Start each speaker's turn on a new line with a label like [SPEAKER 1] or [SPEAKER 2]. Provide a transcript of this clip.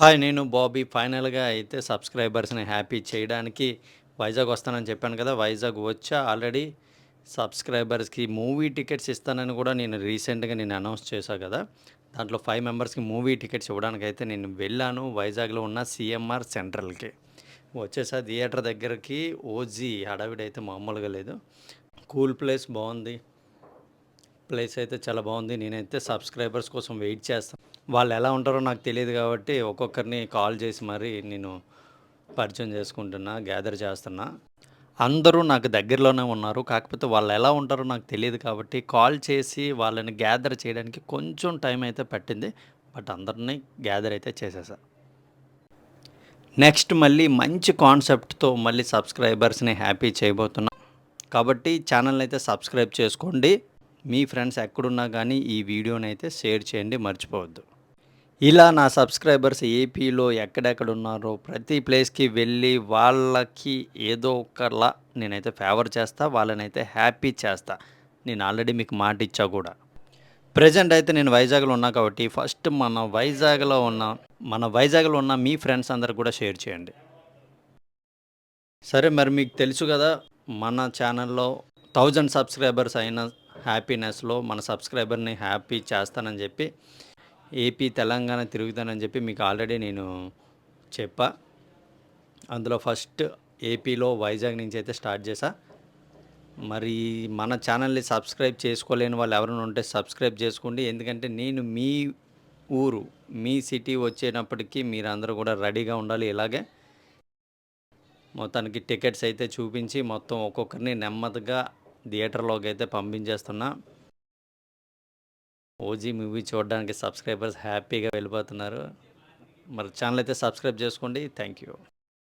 [SPEAKER 1] Hi. నేను బాబీ. ఫైనల్‌గా అయితే సబ్‌స్క్రైబర్స్‌ని హ్యాపీ చేయడానికి వైజాగ్ వస్తానని చెప్పాను కదా! వైజాగ్ వచ్చా ఆల్రెడీ. సబ్‌స్క్రైబర్స్‌కి మూవీ టికెట్స్ ఇస్తానని కూడా నేను రీసెంట్‌గా అనౌన్స్ చేశా కదా! దాంట్లో 5 మెంబర్స్‌కి మూవీ టికెట్స్ ఇవ్వడానికైతే నేను వెళ్ళాను. వైజాగ్‌లో ఉన్న సీఎంఆర్ సెంట్రల్‌కి. వచ్చేసా థియేటర్ దగ్గరికి. ఓజీ హడావిడైతే మామూలుగా లేదు. కూల్ ప్లేస్ బావుంది. ప్లేస్ అయితే చాలా బావుంది. నేనైతే సబ్‌స్క్రైబర్స్ కోసం వెయిట్ చేస్తా. వాళ్ళెలా ఉంటారో నాకు తెలీదు గాబట్టి, ఒక్కొక్కరిని కాల్ చేసి మరీ నేను పరిచయం చేసుకుంటున్నా, గ్యాదర్ చేస్తున్నా. అందరూ నాకు దగ్గరలోనే ఉన్నారు. కాకపోతే వాళ్ళెలా ఉంటారో నాకు తెలీదు కాబట్టి, కాల్ చేసి వాళ్ళని గ్యాదర్ చేయడానికి కొంచెం టైం అయితే పట్టింది. బట్ అందరిని గ్యాదర్ అయితే చేసేసా. నెక్స్ట్ మళ్ళీ మంచి కాన్సెప్ట్‌తో మళ్ళీ సబ్‌స్క్రైబర్స్‌ని హ్యాపీ చేయబోతున్నా. కాబట్టి ఛానెల్‌నైతే సబ్‌స్క్రైబ్ చేసుకోండి. మీ ఫ్రెండ్స్ ఎక్కడున్నా గానీ ఈ వీడియోనైతే షేర్ చేయండి మర్చిపోవద్దు. ఇలా నా సబ్స్క్రైబర్స్ ఏపీలో ఎక్కడెక్కడున్నారో ప్రతి ప్లేస్‌కి వెళ్ళి వాళ్ళకి ఏదో ఒకలా నేనైతే ఫేవర్ చేస్తా. వాళ్ళనైతే హ్యాపీ చేస్తా. నేను ఆల్రెడీ మీకు మాట ఇచ్చా గూడా. ప్రెజెంట్ అయితే నేను వైజాగ్‌లో ఉన్నా కాబట్టి ఫస్ట్ మన వైజాగ్‌లో ఉన్న మీ ఫ్రెండ్స్ అందరికి కూడా షేర్ చేయండి. సరే మరి మీకు తెలుసు గదా! మన ఛానల్‌లో 1000 సబ్స్క్రైబర్స్ అయిన హ్యాపీనెస్‌లో మన సబ్స్క్రైబర్‌ని హ్యాపీ చేస్తానని జెప్పి ఏపీ, తెలంగాణ తిరుగుతానని చెప్పి మీకు ఆల్రెడీ నేను చెప్పా. అందులో ఫస్ట్ ఏపీలో వైజాగ్ నుంచి అయితే స్టార్ట్ చేశా. మరి మన ఛానల్‌ని సబ్స్క్రైబ్ చేసుకోలేని వాళ్ళు ఎవరైనా ఉంటే సబ్స్క్రైబ్ చేసుకోండి. ఎందుకంటే నేను మీ ఊరు, మీ సిటీ వచ్చేటప్పటికి మీరందరూ కూడా రెడీగా ఉండాలి ఇలాగే. మొత్తానికి టికెట్స్ అయితే చూపించి మొత్తం ఒక్కొక్కరిని నెమ్మదిగా థియేటర్‌లోకి అయితే పంపించేస్తున్నా. ఓజీ మూవీ చూడడానికి సబ్స్క్రైబర్స్ హ్యాపీగా వెళ్ళిపోతున్నారు. మరి ఛానల్ అయితే సబ్స్క్రైబ్ చేసుకోండి. Thank you.